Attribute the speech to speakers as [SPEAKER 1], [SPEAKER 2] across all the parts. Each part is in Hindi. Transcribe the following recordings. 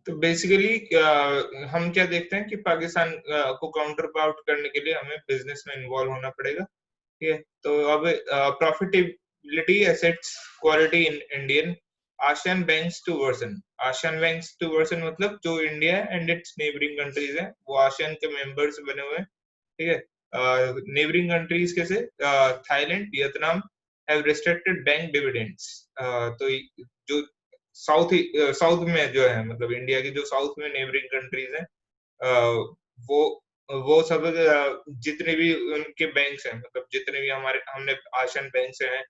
[SPEAKER 1] तो बेसिकली हम क्या देखते हैं कि पाकिस्तान को काउंटर आउट करने के लिए हमें बिजनेस में इन्वॉल्व होना पड़ेगा। ठीक है, तो अब profitability, assets quality in Indian ASEAN banks two version. ASEAN banks two version मतलब जो India and its neighbouring countries हैं वो आसियान के मेंबर्स बने हुए हैं। ठीक है, नेबरिंग कंट्रीज कैसे, Thailand, Vietnam have restricted bank dividends. तो जो साउथ में जो है, मतलब इंडिया की जो साउथ में नेबरिंग कंट्रीज हैं, वो वो सब जितने भी उनके बैंक्स हैं, मतलब जितने भी हमारे हमने आसियान बैंक से हैं,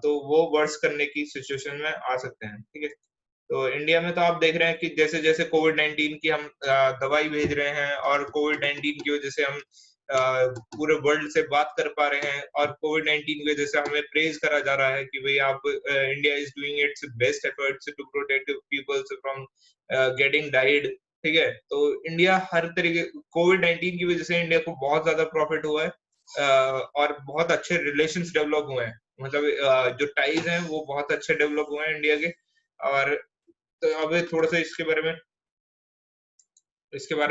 [SPEAKER 1] तो वो वर्स करने की सिचुएशन में आ सकते हैं। ठीक है, तो इंडिया में तो आप देख रहे हैं कि जैसे जैसे कोविड-19 की हम दवाई भेज रहे हैं, और कोविड-19 की वजह से हम पूरे वर्ल्ड से बात कर पा रहे हैं, और कोविड-19 की वजह से हमें प्रेज करा जा रहा है कि भाई आप, India is doing its best efforts to protect peoples from getting died. ठीक है, तो इंडिया हर तरीके, कोविड-19 की वजह से इंडिया को बहुत ज्यादा प्रॉफिट हुआ है, और बहुत अच्छे रिलेशंस डेवलप हुए हैं। मतलब जो टाइज हैं वो बहुत अच्छे डेवलप हुए हैं इंडिया के। और तो अब थोड़ा सा इसके बारे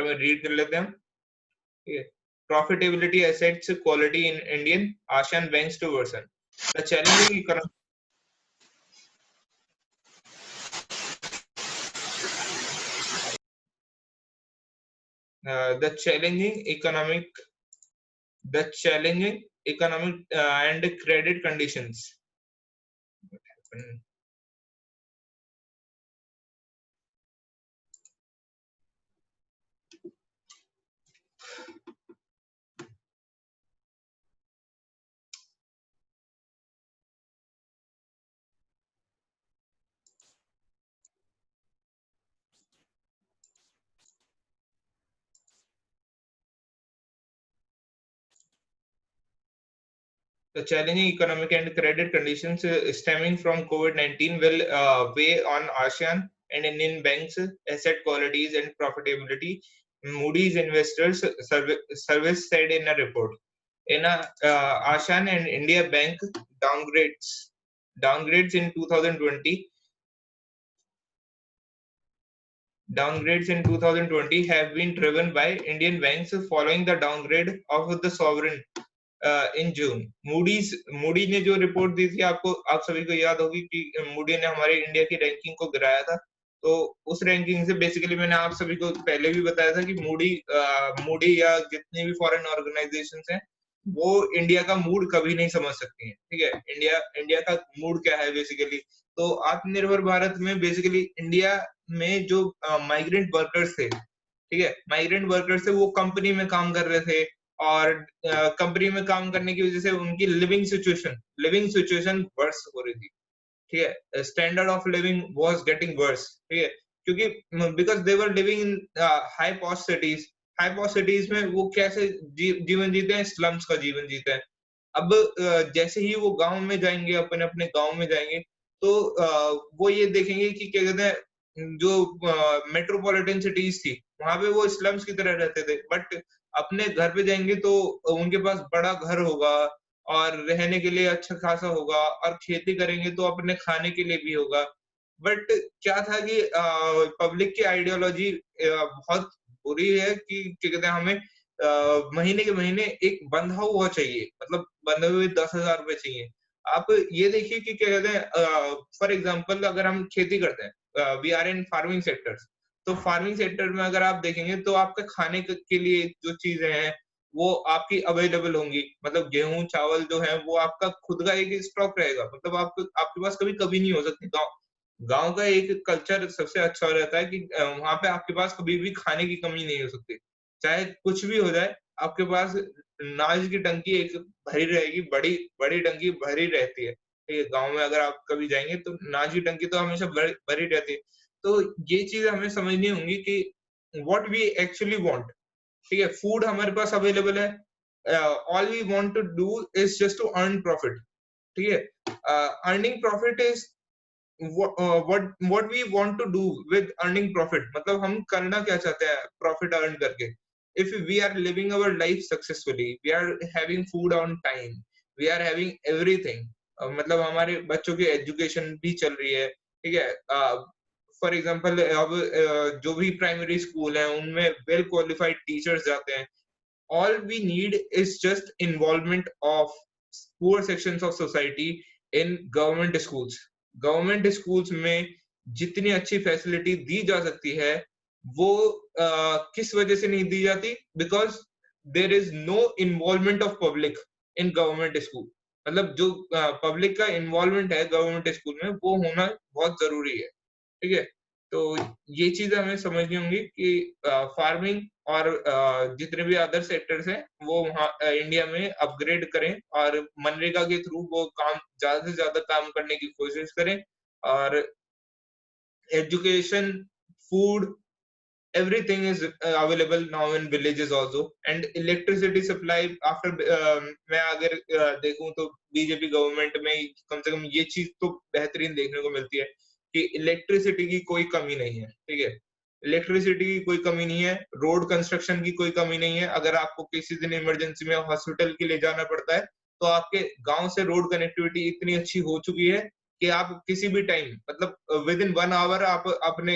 [SPEAKER 1] में रीड कर लेते हैं हम। ठीक है, profitability, assets quality in Indian ASEAN banks two version. The challenging economic the challenging economic and credit conditions. What happened? The challenging economic and credit conditions stemming from COVID-19 will weigh on ASEAN and Indian banks' asset qualities and profitability, Moody's Investors Service said in a report. In a ASEAN and India bank downgrades in 2020 have been driven by Indian banks following the downgrade of the sovereign in June. Moody ने जो रिपोर्ट दी थी, आपको, आप सभी को याद होगी कि मूडी ने हमारे इंडिया की रैंकिंग को गिराया था। तो उस रैंकिंग से बेसिकली मैंने आप सभी को पहले भी बताया था कि मूडी या जितनी भी फॉरेन ऑर्गेनाइजेशंस हैं, वो इंडिया का मूड कभी नहीं समझ सकती हैं। ठीक है, इंडिया का मूड क्या है बेसिकली। तो आत्मनिर्भर भारत में बेसिकली इंडिया में जो माइग्रेंट वर्कर्स थे, ठीक है, माइग्रेंट वर्कर्स थे, वो कंपनी में काम कर रहे थे, और कंपनी में काम करने की वजह से उनकी लिविंग सिचुएशन वर्स हो रही थी। ठीक है, standard of living was getting worse. ठीक है, क्योंकि because they were living in high post cities में वो कैसे जीवन जीते हैं, स्लम्स का जीवन जीते हैं। अब जैसे ही वो गांव में जाएंगे, अपने अपने गांव में जाएंगे, तो वो ये देखेंगे कि क्या कहते हैं, जो मेट्रोपॉलिटन सिटीज थी वहां पे वो स्लम्स की तरह रहते थे, बट अपने घर पे जाएंगे तो उनके पास बड़ा घर होगा, और रहने के लिए अच्छा खासा होगा, और खेती करेंगे तो अपने खाने के लिए भी होगा। बट क्या था कि पब्लिक की आइडियोलॉजी बहुत बुरी है कि क्या कहते हैं, हमें महीने के महीने एक बंधा हुआ चाहिए, मतलब बंधे हुए 10,000 रुपए चाहिए। आप ये देखिए कि क्या कहते हैं, फॉर एग्जाम्पल अगर हम खेती करते हैं, we are in farming sector, तो फार्मिंग सेक्टर में अगर आप देखेंगे तो आपके खाने के लिए जो चीजें हैं वो आपकी अवेलेबल होंगी, मतलब गेहूं चावल जो है वो आपका खुद का एक स्टॉक रहेगा, मतलब आपके पास कभी कभी नहीं हो सकती। गाँव गाँव का एक कल्चर सबसे अच्छा रहता है कि वहां पे आपके पास कभी भी खाने की कमी नहीं हो सकती, चाहे कुछ भी हो जाए, आपके पास नाज की टंकी एक भरी रहेगी, बड़ी बड़ी टंकी भरी रहती है। ठीक है, गाँव में अगर आप कभी जाएंगे तो नाज की टंकी तो हमेशा भरी रहती है। तो ये चीज़ हमें समझनी होंगी कि व्हाट वी एक्चुअली वांट। ठीक है, फूड हमारे पास अवेलेबल है, all we want to do is just to earn profit. ठीक है, earning profit is what we want to do with earning profit, मतलब हम करना क्या चाहते हैं प्रॉफिट अर्न करके। if we are living our life successfully, we are having food on time, we are having everything, मतलब हमारे बच्चों की एजुकेशन भी चल रही है। ठीक है, फॉर एग्जांपल अब जो भी प्राइमरी स्कूल है उनमें वेल क्वालिफाइड टीचर्स जाते हैं। All we need is just involvement of poor sections of society in government schools. Government schools में जितनी अच्छी फैसिलिटी दी जा सकती है वो किस वजह से नहीं दी जाती? Because there is no involvement of public in government school. मतलब जो पब्लिक का इन्वॉल्वमेंट है गवर्नमेंट स्कूल में वो होना बहुत जरूरी है। ठीक है, तो ये चीजें हमें समझनी होंगी कि फार्मिंग और जितने भी अदर सेक्टर्स हैं वो वहाँ इंडिया में अपग्रेड करें और मनरेगा के थ्रू वो काम ज्यादा से ज्यादा काम करने की कोशिश करें। और education, food, everything is available now in villages also, and electricity supply after मैं अगर देखूं तो बीजेपी गवर्नमेंट में कम से कम ये चीज तो बेहतरीन देखने को मिलती है कि इलेक्ट्रिसिटी की कोई कमी नहीं है। ठीक है, इलेक्ट्रिसिटी की कोई कमी नहीं है, रोड कंस्ट्रक्शन की कोई कमी नहीं है। अगर आपको किसी दिन इमरजेंसी में हॉस्पिटल के लिए जाना पड़ता है तो आपके गांव से रोड कनेक्टिविटी इतनी अच्छी हो चुकी है कि आप किसी भी टाइम मतलब विद इन 1 आवर आप अपने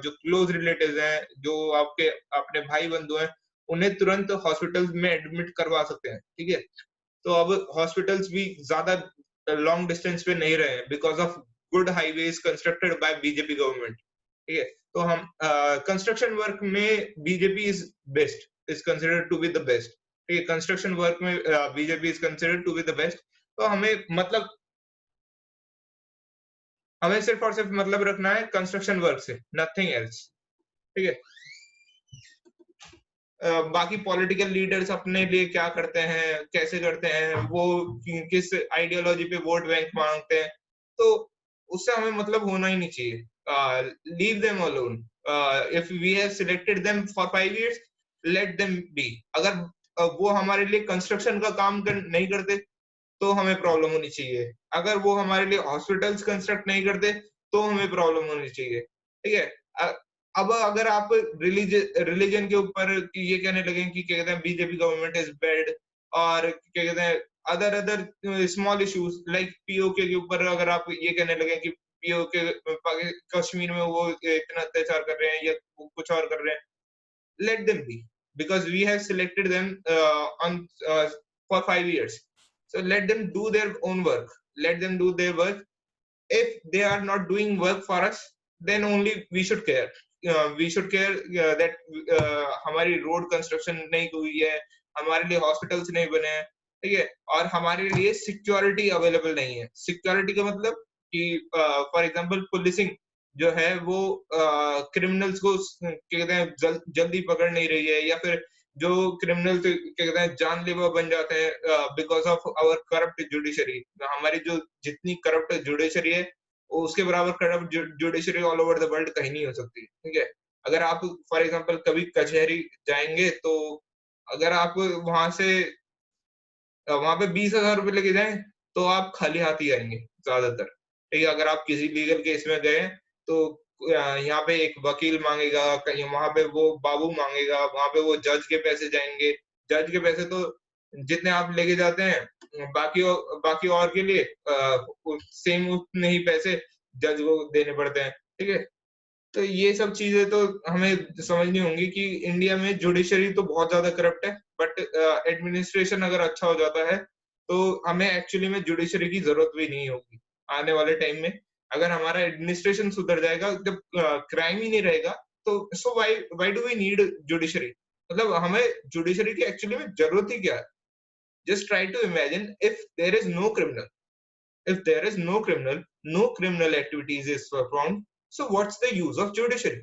[SPEAKER 1] जो क्लोज रिलेटिव्स हैं, जो आपके अपने भाई बंधु हैं, उन्हें तुरंत हॉस्पिटल्स में एडमिट करवा सकते हैं। ठीक है, तो अब हॉस्पिटल्स भी ज्यादा लॉन्ग डिस्टेंस पे नहीं रहे because of good highways constructed by BJP government. ठीक है, तो हम कंस्ट्रक्शन वर्क में BJP is best, is considered to be the best. ठीक है, कंस्ट्रक्शन वर्क में BJP is considered to be the best. तो हमें सिर्फ और सिर्फ मतलब रखना है कंस्ट्रक्शन वर्क से, नथिंग एल्स। ठीक है, बाकी पॉलिटिकल लीडर्स अपने लिए क्या करते हैं, कैसे करते हैं, वो किस आइडियोलॉजी पे वोट बैंक मांगते हैं, तो उससे हमें मतलब होना ही नहीं चाहिए। Leave them alone. If we have selected them for 5 years, let them be. अगर वो हमारे लिए कंस्ट्रक्शन का काम नहीं करते तो हमें प्रॉब्लम होनी चाहिए। अगर वो हमारे लिए हॉस्पिटल्स कंस्ट्रक्ट नहीं करते तो हमें प्रॉब्लम होनी चाहिए। ठीक है, अब अगर आप रिलीजन के ऊपर ये कहने लगे कि क्या कहते हैं बीजेपी गवर्नमेंट इज बैड, और क्या कहते हैं other small issues like PoK के ऊपर अगर आप ये कहने लगे कि पीओके कश्मीर में वो इतना अत्याचार कर रहे हैं या कुछ और कर रहे हैं, let them be, because we have selected them on for 5 years. So let them do their own work. Let them do their work. If they are not doing work for us, then only we should care. We should care that हमारी रोड कंस्ट्रक्शन नहीं हुई है, हमारे लिए हॉस्पिटल्स नहीं बने हैं। ठीक है, और हमारे लिए सिक्योरिटी अवेलेबल नहीं है। सिक्योरिटी का मतलब कि फॉर एग्जांपल पुलिसिंग जो है वो क्रिमिनल्स को क्या कहते हैं जल्दी पकड़ नहीं रही है, या फिर जो क्रिमिनल क्या कहते हैं जानलेवा बन जाते हैं because of our corrupt judiciary. हमारी जो जितनी करप्ट जुडिशरी है उसके बराबर corrupt judiciary all over the world कहीं नहीं हो सकती। ठीक है, अगर आप फॉर एग्जांपल कभी कचहरी जाएंगे तो अगर आप वहां से वहां पे 20,000 रुपए लेके जाएं तो आप खाली हाथ ही आएंगे ज्यादातर। ठीक है, अगर आप किसी लीगल केस में गए तो यहाँ पे एक वकील मांगेगा, कहीं वहां पे वो बाबू मांगेगा, वहां पे वो जज के पैसे जाएंगे। जज के पैसे तो जितने आप लेके जाते हैं बाकी और के लिए सेम उतने ही पैसे जज को देने पड़ते हैं। ठीक है, तो ये सब चीजें तो हमें समझनी होंगी कि इंडिया में जुडिशरी तो बहुत ज्यादा करप्ट है, बट एडमिनिस्ट्रेशन अगर अच्छा हो जाता है तो हमें एक्चुअली में जुडिशरी की जरूरत भी नहीं होगी आने वाले टाइम में। अगर हमारा एडमिनिस्ट्रेशन सुधर जाएगा, जब क्राइम ही नहीं रहेगा, तो so why do we need judiciary? मतलब हमें जुडिशरी की एक्चुअली में जरूरत ही क्या है? Just try to imagine if there is no criminal, if there is no criminal, no criminal activities is performed, so what's the use of judiciary?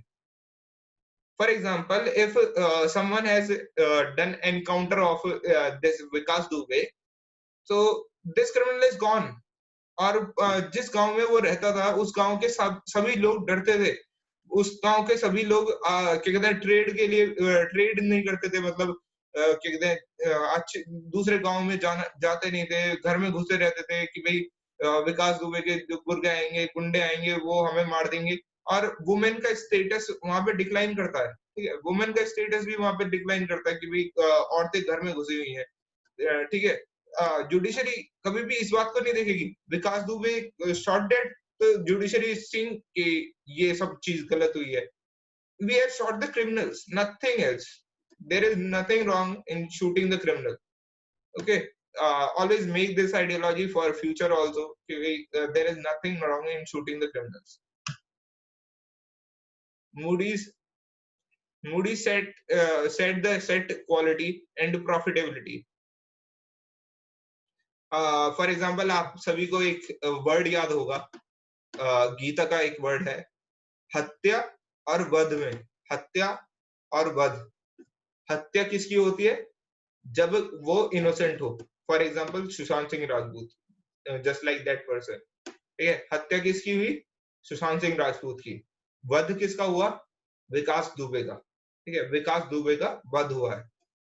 [SPEAKER 1] For example, if someone has done encounter of this Vikas Dubey, so this criminal is gone, और जिस गांव में वो रहता था उस गांव के सभी लोग डरते थे। उस गांव के सभी लोग क्या कहते हैं ट्रेड के लिए ट्रेड नहीं करते थे, मतलब क्या कहते हैं अच्छे दूसरे गांव में जाते नहीं थे, घर में घुसे रहते थे कि भाई विकास दुबे के जो गुर्गे आएंगे, गुंडे आएंगे, वो हमें मार देंगे। और वुमेन का स्टेटस वहां पे डिक्लाइन करता है। ठीक है, वुमेन का स्टेटस भी वहां पे डिक्लाइन करता है कि भाई औरतें घर में घुसी हुई हैं। ठीक है, जुडिशरी कभी भी इस बात को नहीं देखेगी विकास दुबे शॉट डेड तो जुडिशरी इज सीइंग कि ये सब चीज गलत हुई है. We have shot the criminals, nothing else. There is nothing wrong in shooting the criminal. Okay, always make this ideology for future also. There is nothing wrong in shooting the criminals. Moody's Moody's set the set quality and profitability. For example, आप सभी को एक वर्ड याद होगा, गीता का एक वर्ड है, हत्या और वध में. हत्या और वध. हत्या किसकी होती है? जब वो इनोसेंट हो. For example Sushant Singh Rajput, just like that person. ठीक है, हत्या किसकी हुई? सुशांत सिंह राजपूत की. वध किसका हुआ? विकास दुबे का. ठीक है, विकास दुबे का वध हुआ है.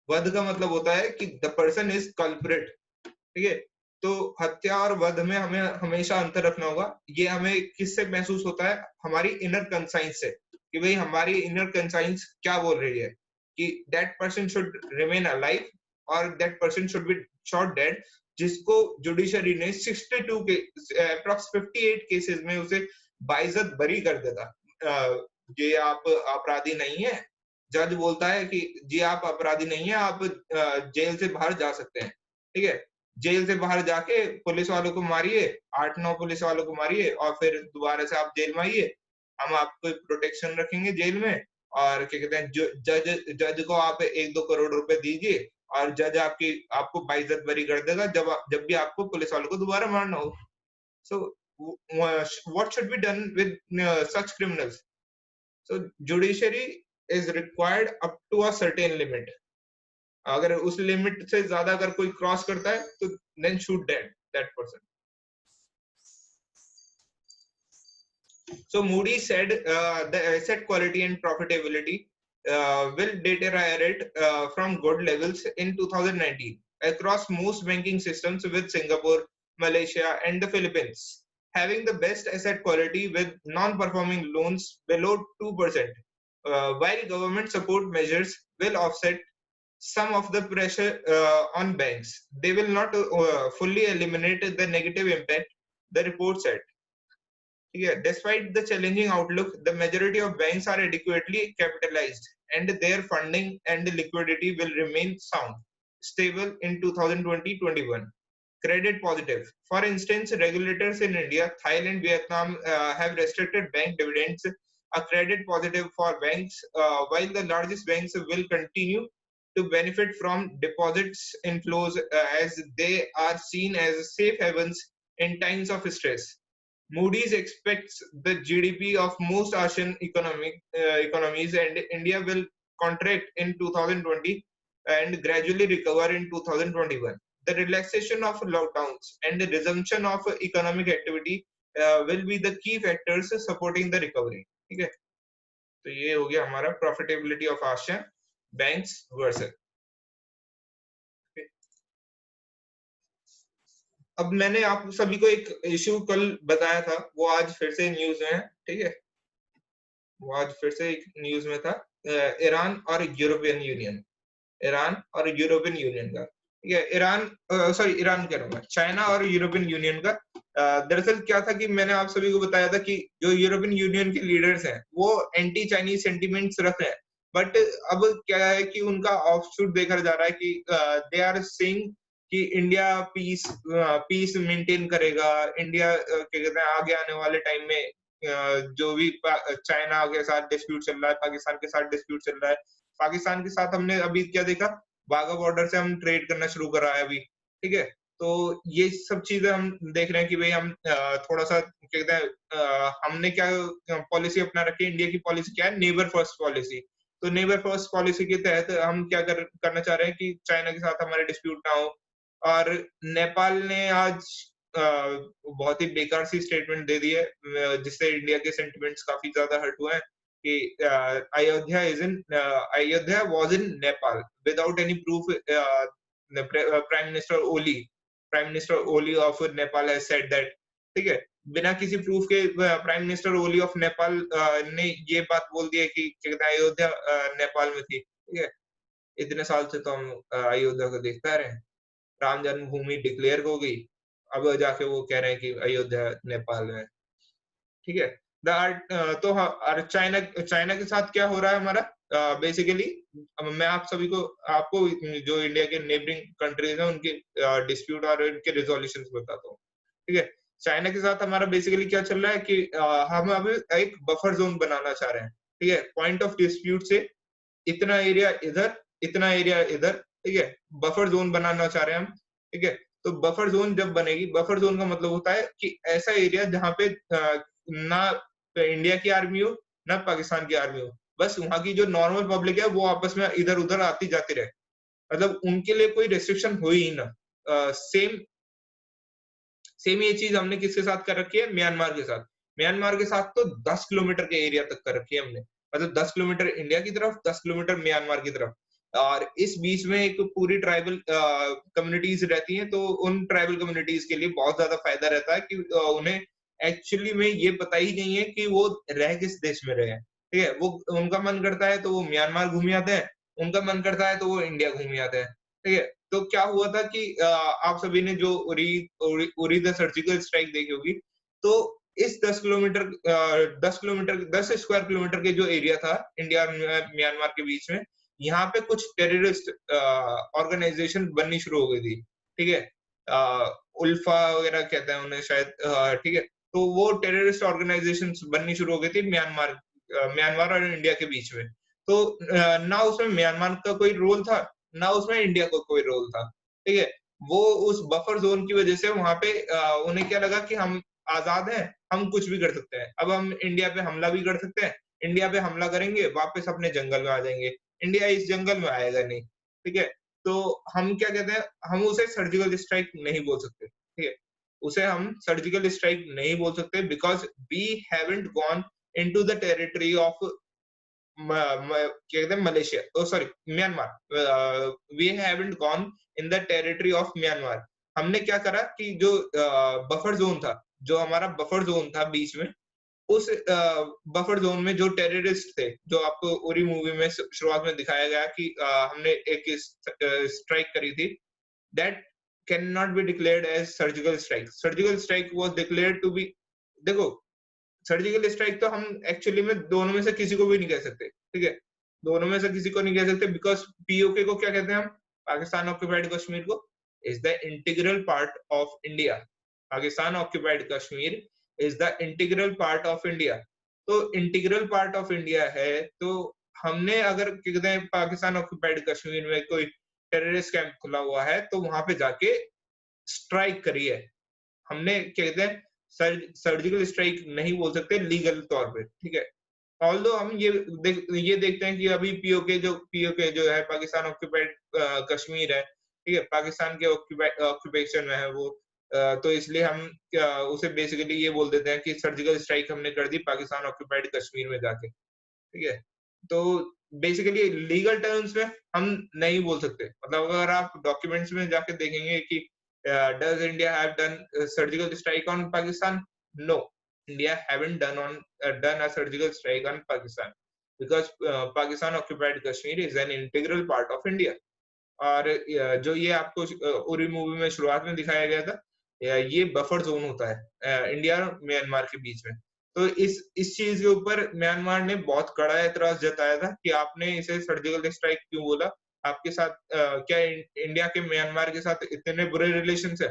[SPEAKER 1] वध का मतलब होता है कि द पर्सन इज कल्प्रिट. ठीक है, तो हत्या और वध में हमें हमेशा अंतर रखना होगा. ये हमें किससे महसूस होता है? हमारी इनर कंसाइंस से, कि भाई हमारी इनर कंसाइंस क्या बोल रही है कि that person should remain alive और that person should be shot dead. जिसको जुडिशरी ने 62 के अप्रॉक्स 58 केसेस में उसे बाइज्जत बरी कर देता. ये आप अपराधी नहीं है. जज बोलता है कि जी आप अपराधी नहीं है, आप जेल से बाहर जा सकते हैं. ठीक है, जेल से बाहर जाके पुलिस वालों को मारिए, 8-9 पुलिस वालों को मारिए और फिर दोबारा से आप जेल में आइए. हम आपको प्रोटेक्शन रखेंगे जेल में, और क्या कहते हैं, जज को आप 1-2 करोड़ रुपए दीजिए और जज आपको बाइज्जत बरी कर देगा जब भी आपको पुलिस वालों को दोबारा मारना हो. So what should be done with such criminals? So judiciary is required up to a certain limit. अगर उस लिमिट से ज्यादा अगर कोई क्रॉस करता है तो then shoot that person. So Moody said the asset quality and profitability will deteriorate from good levels in 2019 across most banking systems, with Singapore, Malaysia, and the Philippines having the best asset quality with non-performing loans below 2%. While government support measures will offset some of the pressure on banks, they will not fully eliminate the negative impact, the report said. Yeah, despite the challenging outlook, the majority of banks are adequately capitalized and their funding and liquidity will remain sound, stable in 2020-21. Credit positive. For instance, regulators in India, Thailand, Vietnam have restricted bank dividends, a credit positive for banks, while the largest banks will continue to benefit from deposits inflows as they are seen as safe havens in times of stress. Moody's expects the GDP of most Asian economies and India will contract in 2020 and gradually recover in 2021. The relaxation of lockdowns and the resumption of economic activity will be the key factors supporting the recovery. ठीक है, तो ये हो गया हमारा profitability of Asian banks versus. अब मैंने आप सभी को एक इशू कल बताया था, वो आज फिर से न्यूज में है. ठीक है, वो आज फिर से एक न्यूज में था, ईरान और यूरोपियन यूनियन. ईरान और यूरोपियन यूनियन का. ठीक है, ईरान कह रहा हूँ मैं, चाइना और यूरोपियन यूनियन का. दरअसल क्या था कि मैंने आप सभी को बताया था कि जो यूरोपियन यूनियन के लीडर्स हैं वो एंटी चाइनीज सेंटिमेंट्स रखते हैं. बट अब क्या है कि उनका ऑफशूट देखा जा रहा है कि दे आर सेइंग कि इंडिया पीस मेंटेन करेगा. इंडिया क्या कहते हैं, आगे आने वाले टाइम में जो भी चाइना के साथ डिस्प्यूट चल रहा है, पाकिस्तान के साथ डिस्प्यूट चल रहा है, पाकिस्तान के साथ हमने अभी क्या देखा, वाघा बॉर्डर से हम ट्रेड करना शुरू करा है अभी. ठीक है, तो ये सब चीजें हम देख रहे हैं कि भाई हम थोड़ा सा क्या कहते हैं, हमने क्या पॉलिसी अपना रखी है. इंडिया की पॉलिसी क्या है? Neighbour first policy. तो नेबर फर्स्ट पॉलिसी के तहत हम क्या करना चाह रहे हैं कि चाइना के साथ हमारे डिस्प्यूट ना हो. और नेपाल ने आज बहुत ही बेकार सी स्टेटमेंट दे दी है, जिससे इंडिया के सेंटिमेंट्स काफी ज्यादा हर्ट हुए हैं कि Ayodhya was in Nepal without any proof. Prime minister Oli of Nepal has said that. ठीक है, बिना किसी प्रूफ के prime minister Oli of Nepal ने ये बात बोल दी है कि अयोध्या नेपाल में थी. ठीक है, इतने साल से तो हम अयोध्या को देखते आ रहे हैं. राम जन्मभूमि डिक्लेयर हो गई, अब जाके वो कह रहे हैं कि अयोध्या नेपाल में. ठीक है। तो और चाइना चाइना के साथ क्या हो रहा है हमारा, बेसिकली मैं आप सभी को आपको जो इंडिया के नेबरिंग कंट्रीज हैं उनके डिस्प्यूट और उनके रिजोल्यूशन बताता हूँ, ठीक है। चाइना के साथ हमारा बेसिकली क्या चल रहा है कि हम अभी एक बफर जोन बनाना चाह रहे हैं, ठीक है। पॉइंट ऑफ डिस्प्यूट से इतना एरिया इधर, इतना एरिया इधर, ठीक है। बफर जोन बनाना चाह रहे हैं हम, ठीक है। तो बफर जोन जब बनेगी, बफर जोन का मतलब होता है कि ऐसा एरिया जहाँ पे ना इंडिया की आर्मी हो, ना पाकिस्तान की आर्मी हो, बस वहां की जो नॉर्मल पब्लिक है वो आपस में इधर उधर आती जाती रहे, मतलब उनके लिए कोई रेस्ट्रिक्शन हो ही ना। सेम सेम ये चीज हमने किसके साथ कर रखी है, म्यांमार के साथ। म्यांमार के साथ तो 10 किलोमीटर के एरिया तक कर रखी है हमने, मतलब 10 किलोमीटर इंडिया की तरफ, 10 किलोमीटर म्यांमार की तरफ। और इस बीच में एक पूरी ट्राइबल कम्युनिटीज रहती हैं, तो उन ट्राइबल कम्युनिटीज के लिए बहुत ज्यादा फायदा रहता है कि उन्हें एक्चुअली में ये पता ही नहीं है कि वो रह किस देश में रहे हैं, ठीक है। वो उनका मन करता है तो वो म्यांमार घूम आते हैं, उनका मन करता है तो वो इंडिया घूम आते हैं, ठीक है। तो क्या हुआ था कि आप सभी ने जो उरी द सर्जिकल स्ट्राइक देखी होगी, तो इस 10 किलोमीटर 10 किलोमीटर 10 स्क्वायर किलोमीटर के जो एरिया था इंडिया और म्यांमार के बीच में, यहाँ पे कुछ टेररिस्ट ऑर्गेनाइजेशन बननी शुरू हो गई थी, ठीक है। उल्फा वगैरह कहते हैं उन्हें शायद, ठीक है। तो वो टेररिस्ट ऑर्गेनाइजेशन बननी शुरू हो गई थी म्यांमार और इंडिया के बीच में। तो ना उसमें म्यांमार का कोई रोल था, ना उसमें इंडिया का कोई रोल था, ठीक है। वो उस बफर जोन की वजह से वहां पे उन्हें क्या लगा कि हम आजाद हैं, हम कुछ भी कर सकते हैं, अब हम इंडिया पे हमला भी कर सकते हैं, इंडिया पे हमला करेंगे वापस अपने जंगल में आ जाएंगे, इंडिया इस जंगल में आएगा नहीं, ठीक है। तो हम क्या कहते हैं, हम उसे सर्जिकल स्ट्राइक नहीं बोल सकते, ठीक है। उसे हम सर्जिकल स्ट्राइक नहीं बोल सकते because we haven't gone into the territory of क्या कहते हैं Malaysia, oh sorry Myanmar, we haven't gone in the territory of Myanmar. हमने क्या करा कि जो बफर जोन था, जो हमारा बफर जोन था बीच में, उस बफर जोन में जो टेररिस्ट थे, जो आपको उरी मूवी में शुरुआत में दिखाया गया कि हमने एक स्ट्राइक करी थी, that can not be declared as surgical strike. Surgical strike was declared to be, देखो सर्जिकल स्ट्राइक तो हम एक्चुअली में दोनों में से किसी को भी नहीं कह सकते, ठीक है। दोनों में से किसी को नहीं कह सकते बिकॉज पीओके को क्या कहते हैं हम, पाकिस्तान ऑक्यूपाइड कश्मीर को, is the integral part of India. Pakistan occupied Kashmir is the integral part of India. तो इंटीग्रल पार्ट ऑफ इंडिया है, तो हमने अगर क्या कहते हैं पाकिस्तान ऑक्यूपाइड कश्मीर में कोई टेररिस्ट कैंप खुला हुआ है तो वहां पे जाके स्ट्राइक करी है हमने, क्या कहते हैं सर्जिकल स्ट्राइक नहीं बोल सकते लीगल तौर पे, ठीक है। ऑल्दो हम ये देखते हैं कि अभी पीओके जो है पाकिस्तान ऑक्यूपाइड कश्मीर है, ठीक है, पाकिस्तान के ऑक्यूपेशन में है वो, तो इसलिए हम उसे बेसिकली ये बोल देते हैं कि सर्जिकल स्ट्राइक हमने कर दी पाकिस्तान ऑक्यूपाइड कश्मीर में जाके, ठीक है। तो बेसिकली लीगल टर्म्स में हम नहीं बोल सकते, मतलब अगर आप डॉक्यूमेंट्स में जाके देखेंगे कि does India have done surgical strike on Pakistan, no, India haven't done a surgical strike on Pakistan because Pakistan occupied Kashmir is an integral part of India. और जो ये आपको उरी मूवी में शुरुआत में दिखाया गया था, ये बफर जोन होता है इंडिया और म्यांमार के बीच में। तो इस चीज के ऊपर म्यांमार ने बहुत कड़ा एतराज जताया था कि आपने इसे सर्जिकल स्ट्राइक क्यों बोला, आपके साथ क्या इंडिया के म्यांमार के साथ इतने बुरे रिलेशन है,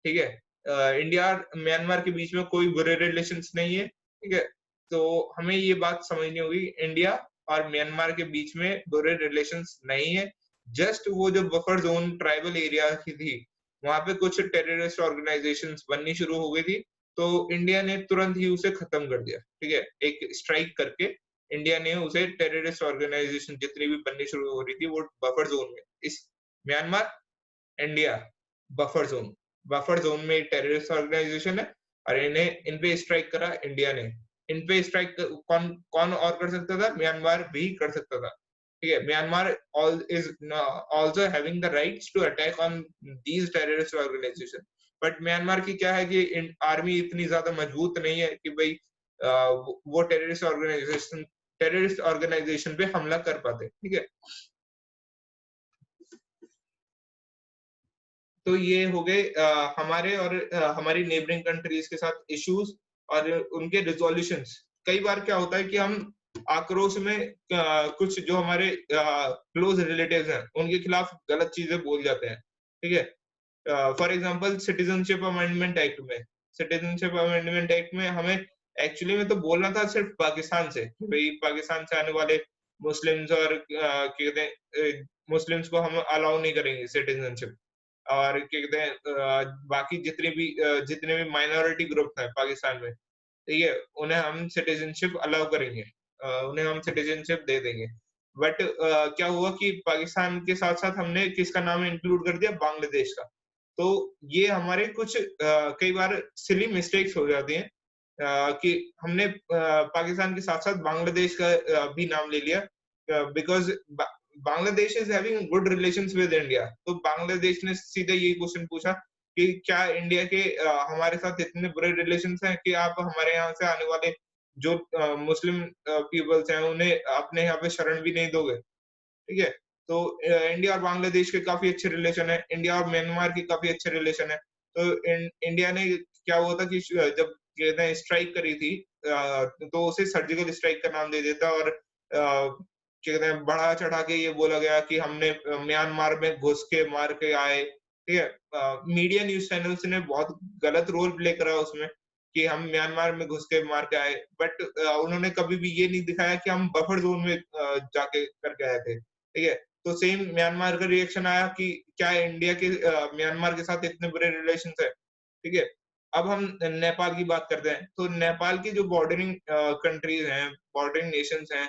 [SPEAKER 1] ठीक है। इंडिया और म्यांमार के बीच में कोई बुरे रिलेशंस नहीं है, ठीक है। तो हमें ये बात समझनी होगी, इंडिया और म्यांमार के बीच में बुरे रिलेशंस नहीं है। जस्ट वो जो बफर जोन ट्राइबल एरिया की थी, वहां पे कुछ टेररिस्ट ऑर्गेनाइजेशंस बननी शुरू हो गई थी, तो इंडिया ने तुरंत ही उसे खत्म कर दिया, ठीक है। एक स्ट्राइक करके इंडिया ने उसे टेररिस्ट ऑर्गेनाइजेशन जितनी भी बननी शुरू हो रही थी वो बफर जोन में, इस Myanmar India buffer zone, buffer zone में एक टेररिस्ट ऑर्गेनाइजेशन है और इन्हें इन पे स्ट्राइक करा इंडिया ने। इन पे स्ट्राइक कौन कौन और कर सकता था, म्यांमार भी कर सकता था, ठीक है। Myanmar is also having the rights to attack on these terrorist organisation, but Myanmar की क्या है कि आर्मी इतनी ज्यादा मजबूत नहीं है कि भाई वो टेररिस्ट ऑर्गेनाइजेशन पे हमला कर पाते, ठीक है। तो ये हो गए हमारे और हमारी नेबरिंग कंट्रीज के साथ इश्यूज। और उनके रिजोल्यूशंस। कई बार क्या होता है कि हम आक्रोश में कुछ जो हमारे क्लोज रिलेटिव्स हैं, उनके खिलाफ गलत चीजें बोल जाते हैं, ठीक है? For example citizenship amendment act में हमें एक्चुअली में तो बोलना था सिर्फ पाकिस्तान से, कि भाई पाकिस्तान से आने वाले मुस्लिम्स और क्या कहते हैं मुस्लिम्स को हम अलाउ नहीं करेंगे सिटीजनशिप। और क्या कहते हैं बाकी जितने भी माइनॉरिटी ग्रुप हैं पाकिस्तान में, ठीक है, उन्हें हम सिटीजनशिप अलाउ करेंगे, उन्हें हम सिटीजनशिप दे देंगे। बट क्या हुआ कि पाकिस्तान के साथ-साथ हमने किसका नाम इंक्लूड कर दिया? बांग्लादेश का। तो ये हमारे कुछ कई बार सिली मिस्टेक्स हो जाती हैं कि हमने पाकिस्तान के साथ-साथ बांग्लादेश का भी नाम ले लिया because Bangladesh is having good relations with India. तो बांग्लादेश ने सीधे यही क्वेश्चन पूछा कि क्या इंडिया के हमारे साथ इतने बुरे रिलेशंस हैं कि आप हमारे यहाँ से आने वाले जो मुस्लिम पीपल्स हैं, उन्हें अपने यहाँ पे शरण भी नहीं दोगे? ठीक है? तो इंडिया और बांग्लादेश के काफ़ी अच्छे रिलेशन है, इंडिया और म्यांमार के काफ़ी अच्छे रिलेशन है। तो इंडिया ने क्या हुआ था कि जब कहते हैं स्ट्राइक करी थी तो उसे सर्जिकल स्ट्राइक का नाम दे देता और क्या कहते हैं बढ़ा-चढ़ा के ये बोला गया कि हमने म्यांमार में घुस के मार के आए, ठीक है? मीडिया न्यूज़ चैनल्स ने बहुत गलत रोल प्ले करा उसमें कि हम म्यांमार में घुस के मार के आए, बट उन्होंने कभी भी ये नहीं दिखाया कि हम बफर ज़ोन में जाके करके आए थे। ठीक है? तो सेम म्यांमार का रिएक्शन आया कि क्या इंडिया के म्यांमार के साथ इतने बुरे रिलेशंस है, ठीक है? अब हम नेपाल की बात करते हैं, तो नेपाल की जो बॉर्डरिंग कंट्रीज़ हैं, बॉर्डरिंग नेशंस हैं,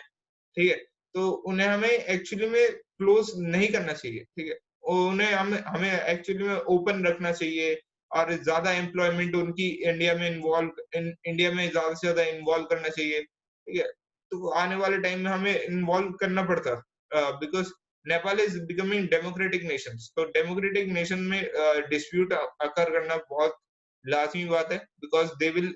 [SPEAKER 1] ठीक है? तो उन्हें हमें एक्चुअली में क्लोज़ नहीं करना चाहिए, ठीक है? उन्हें हमें हमें एक्चुअली में ओपन रखना चाहिए और ज़्यादा एम्प्लॉयमेंट उनकी इंडिया में ज़्यादा से ज़्यादा इन्वॉल्व करना चाहिए, ठीक है? तो आने वाले टाइम में हमें इन्वॉल्व करना पड़ता because Nepal is becoming democratic Nations, तो डेमोक्रेटिक नेशन में डिस्प्यूट अकर करना बहुत लाज़मी बात है because they will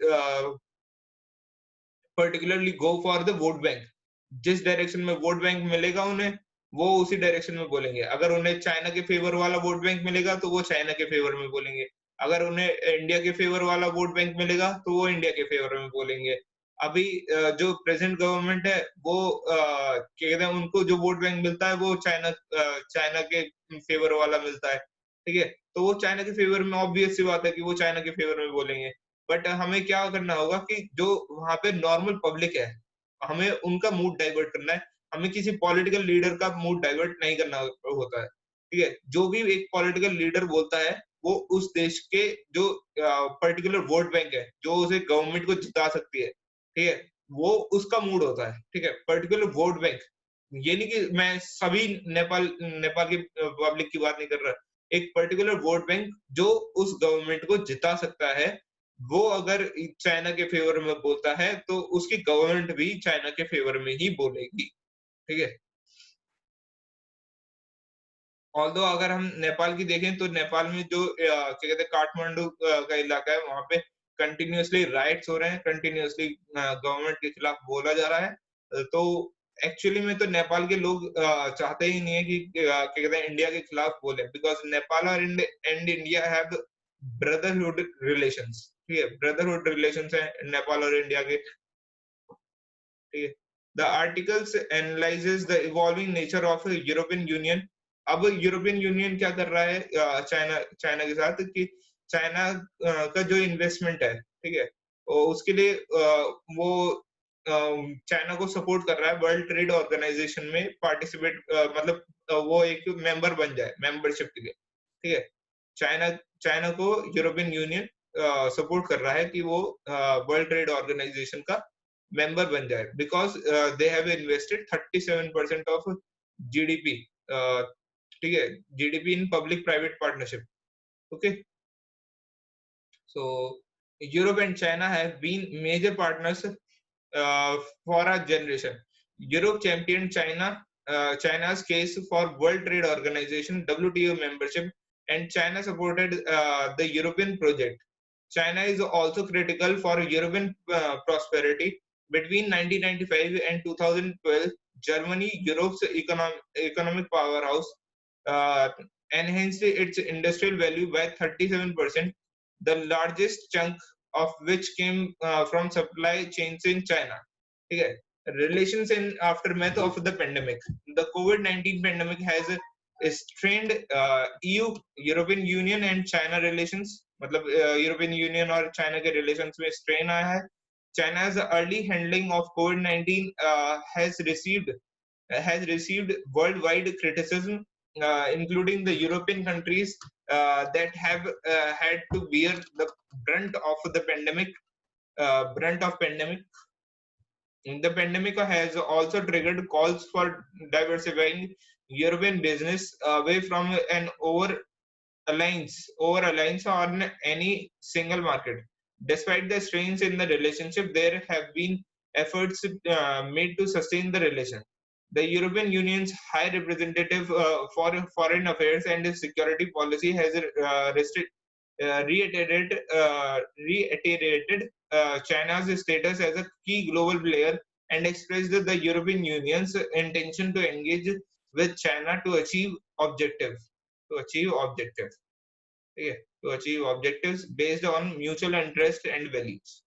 [SPEAKER 1] particularly go for the vote bank. जिस डायरेक्शन में वोट बैंक मिलेगा उन्हें, वो उसी डायरेक्शन में बोलेंगे। अगर उन्हें चाइना के फेवर वाला वोट बैंक मिलेगा, तो वो चाइना के फेवर में बोलेंगे। अगर उन्हें इंडिया के फेवर वाला वोट बैंक मिलेगा, तो वो इंडिया के फेवर में बोलेंगे। अभी जो प्रेज़ेंट गवर्नमेंट है, वो क्या कहते हैं, उनको जो वोट बैंक मिलता है, वो चाइना के फेवर वाला मिलता है, ठीक है? तो वो चाइना के फेवर में ऑब्वियस सी बात है कि वो चाइना के फेवर में बोलेंगे। बट हमें क्या करना होगा कि जो वहाँ पे नॉर्मल पब्लिक है, हमें उनका मूड डाइवर्ट करना है। हमें किसी पॉलिटिकल लीडर का मूड डाइवर्ट नहीं करना होता है, ठीक है? जो भी एक पॉलिटिकल लीडर बोलता है, वो उस देश के जो पर्टिकुलर वोट बैंक है, जो उसे गवर्नमेंट को जिता सकती है, ठीक है? वो उसका मूड होता है, ठीक है? Particular vote bank. ये नहीं कि मैं सभी नेपाल नेपाल की पब्लिक की बात नहीं कर रहा। एक पर्टिकुलर वोट बैंक जो उस गवर्नमेंट को जिता सकता है, वो अगर चाइना के फेवर में बोलता है, तो उसकी गवर्नमेंट भी चाइना के फेवर में ही बोलेगी, ठीक है? ऑल्दो अगर हम नेपाल की देखें तो नेपाल में जो क्या कहते हैं काठमांडू का इलाका है, वहाँ पे कंटिन्यूअसली राइट्स हो रहे हैं, कंटिन्यूअसली गवर्नमेंट के खिलाफ बोला जा रहा है। तो एक्चुअली में तो नेपाल के लोग चाहते ही नहीं है कि क्या कहते हैं इंडिया के खिलाफ बोले बिकॉज़ नेपाल और इंडिया हैव ब्रदरहुड रिलेशंस, ठीक है? ब्रदरहुड रिलेशंस हैं नेपाल और इंडिया के, ठीक है? The articles analyzes the evolving nature of European union. अब यूरोपियन यूनियन क्या कर रहा है चाइना चाइना के साथ कि चाइना का जो इन्वेस्टमेंट है, ठीक है? उसके लिए वो चाइना को सपोर्ट कर रहा है वर्ल्ड ट्रेड ऑर्गेनाइजेशन में पार्टिसिपेट मतलब वो एक मेंबर बन जाए मेंबरशिप के लिए, ठीक है? चाइना चाइना को यूरोपियन यूनियन सपोर्ट कर रहा है कि वो वर्ल्ड ट्रेड ऑर्गेनाइजेशन का मेंबर बन जाए because they have invested 37% of GDP ठीक है? GDP in public private partnership, okay? So Europe and China have been major partners for a generation. Europe championed China's case for World Trade Organization (WTO) membership, and China supported the European project. China is also critical for European prosperity. Between 1995 and 2012, Germany, Europe's economic powerhouse, uh, enhanced its industrial value by 37%, the largest chunk. of which came from supply chains in China. ठीक है? Relations in aftermath of the pandemic. The COVID-19 pandemic has strained EU, European Union and China relations. मतलब यूरोपियन यूनियन और चाइना के रिलेशंस में स्ट्रेन आया है. China's early handling of COVID-19 has received worldwide criticism, including the European countries that have had to bear the brunt of the pandemic. The pandemic has also triggered calls for diversifying European business away from an over-reliance on any single market. Despite the strains in the relationship, there have been efforts made to sustain the relation. The European Union's High Representative for Foreign Affairs and Security Policy has reiterated China's status as a key global player and expressed the European Union's intention to engage with China to achieve objectives. ठीक है, to achieve objectives based on mutual interest and values.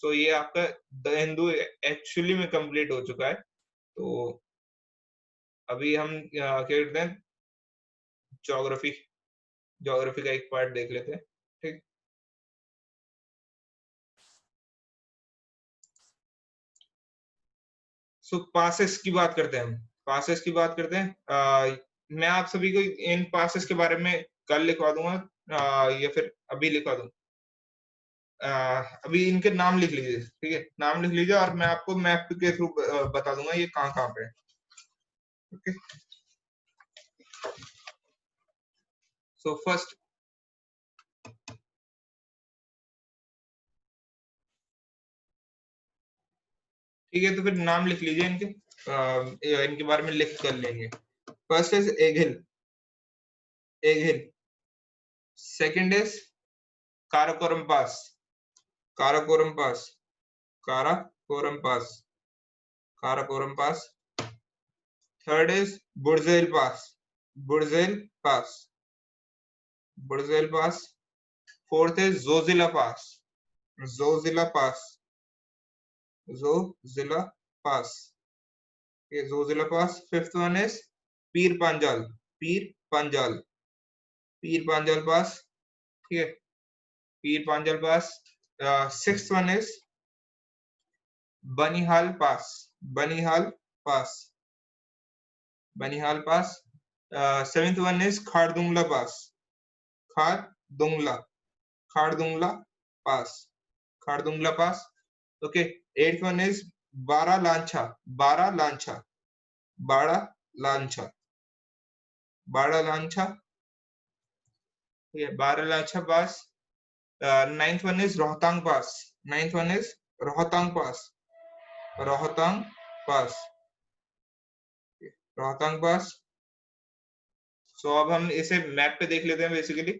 [SPEAKER 1] So ये आपका द हिंदू एक्चुअली में कंप्लीट हो चुका है. तो अभी हम क्या करते हैं, ज्योग्राफी का एक पार्ट देख लेते हैं. ठीक, सो पासेस की बात करते हैं. मैं आप सभी को इन पासेस के बारे में कल लिखवा दूंगा या फिर अभी लिखवा दूं. अभी इनके नाम लिख लीजिए. ठीक है, नाम लिख लीजिए और मैं आपको मैप के थ्रू बता दूंगा ये कहाँ पे है. ओके, सो फर्स्ट ठीक है, तो फिर नाम लिख लीजिए इनके बारे में लिख कर लेंगे. First is Aghil. Second is Karakoram pass. Third is Burzil pass. Fourth is Zojila pass. ये Zojila pass. Fifth one is Pir Panjal pass. ठीक है, Pir Panjal pass. Sixth one is Banihal pass. Seventh one is Khardungla pass. Okay, eighth one is Bara Lacha pass. Ninth one is Rohtang pass. सो अब हम इसे मैप पे देख लेते हैं basically.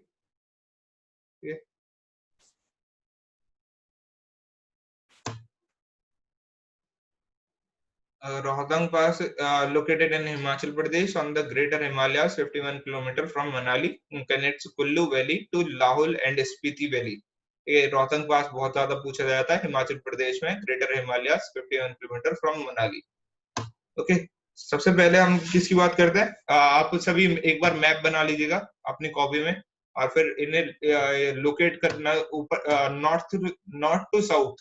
[SPEAKER 1] Rohtang Pass, located in Himachal Pradesh on the Greater Himalayas, 51 km from Manali, connects Kullu Valley to Lahul and Spiti Valley. ये रोहतंग पास बहुत ज्यादा पूछा जाता है हिमाचल प्रदेश में, greater Himalayas 51 kilometre from Manali. Okay, सबसे पहले हम किसकी बात करते हैं. आप सभी एक बार मैप बना लीजिएगा अपनी कॉपी में और फिर इन्हें लोकेट करना ऊपर नॉर्थ टू साउथ.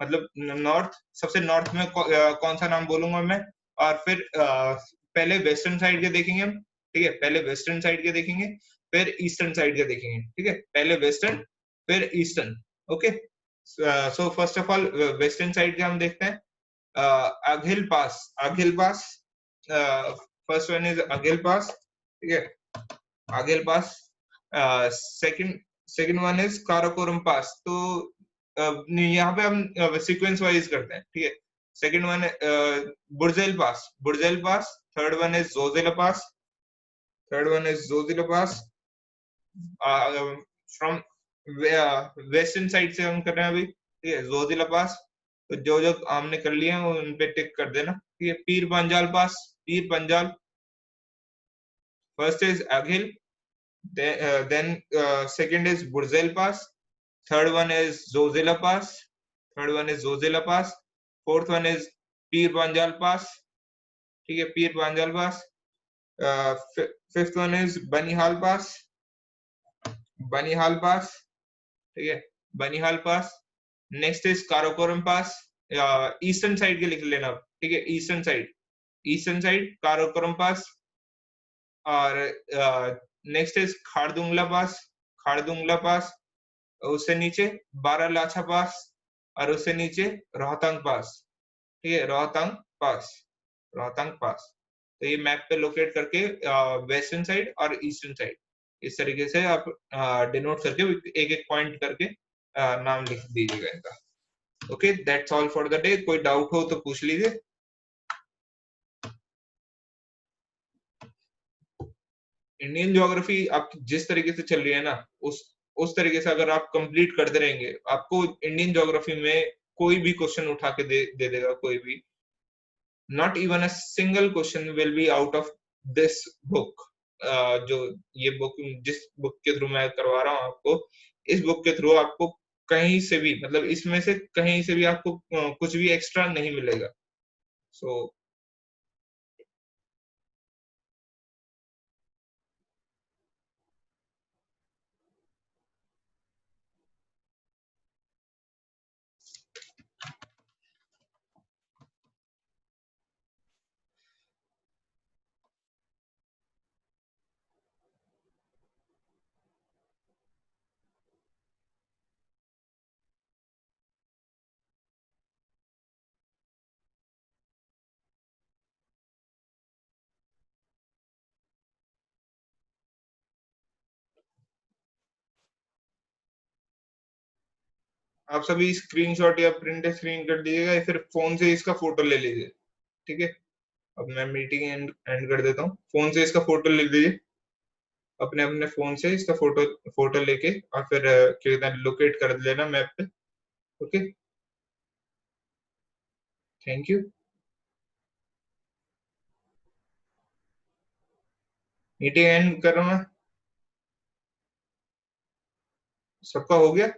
[SPEAKER 1] मतलब नॉर्थ, सबसे नॉर्थ में कौन सा नाम बोलूंगा मैं, और फिर पहले वेस्टर्न साइड के देखेंगे हम. ठीक है, पहले वेस्टर्न साइड के देखेंगे, फिर ईस्टर्न साइड के देखेंगे. ठीक है, पहले वेस्टर्न फिर eastern. Okay, so first of all western side के हम देखते हैं. अघिल पास. फर्स्ट वन इज अघिल पास. ठीक है, अघिल पास. सेकंड वन इज काराकोरम पास. तो यहाँ पे हम सीक्वेंस वाइज करते हैं. ठीक है, second one Burzil pass. Third one is Zojila pass. From western side से हम कर रहे हैं अभी. ठीक है, जोजिला पास. तो जो हमने कर लिए हैं उन पे टिक कर देना. ठीक है, Pir Panjal pass. First is Aghil, then second is Burzel Pass, Third one is Zozela Pass. Third one is Zozela Pass. Fourth one is Pir Panjal Pass. ठीक है, Pir Panjal pass. Fifth one is Banihal pass. Banihal pass, ठीक है, Banihal pass. Next is Karakoram pass. Eastern side के लिख लेना, ठीक है, eastern side, eastern side Karakoram pass. और next is Khardungla pass. Khardungla pass. उससे नीचे बारालाचा पास. और उससे नीचे रोहतांग पास. ठीक है, रोहतांग पास, रोहतांग पास. तो ये मैप पे लोकेट करके वेस्टर्न साइड और ईस्टर्न साइड इस तरीके से आप डिनोट करके एक एक पॉइंट करके नाम लिख दीजिएगा इनका. Okay, that's all for the day. कोई डाउट हो तो पूछ लीजिए. इंडियन ज्योग्राफी आप जिस तरीके से चल रही है ना, उस तरीके से अगर आप कंप्लीट करते रहेंगे, आपको इंडियन ज्योग्राफी में कोई भी क्वेश्चन उठा के दे देगा, कोई भी. Not even a single question will be out of this book. जो ये बुक, जिस बुक के थ्रू मैं करवा रहा हूँ आपको, इस बुक के थ्रू आपको कहीं से भी, मतलब इसमें से कहीं से भी आपको कुछ भी एक्स्ट्रा नहीं मिलेगा. सो आप सभी स्क्रीनशॉट या प्रिंट स्क्रीन कर दीजिएगा, या फिर फोन से इसका फोटो ले लीजिए. ठीक है, अब मैं मीटिंग एंड कर देता हूँ. फोन से इसका फोटो ले लीजिए, अपने अपने फोन से इसका फोटो फोटो लेके, और फिर क्या कहते हैं, लोकेट कर लेना मैप पे. Okay, thank you. Meeting and कर रहा हूँ मैं. सबका हो गया.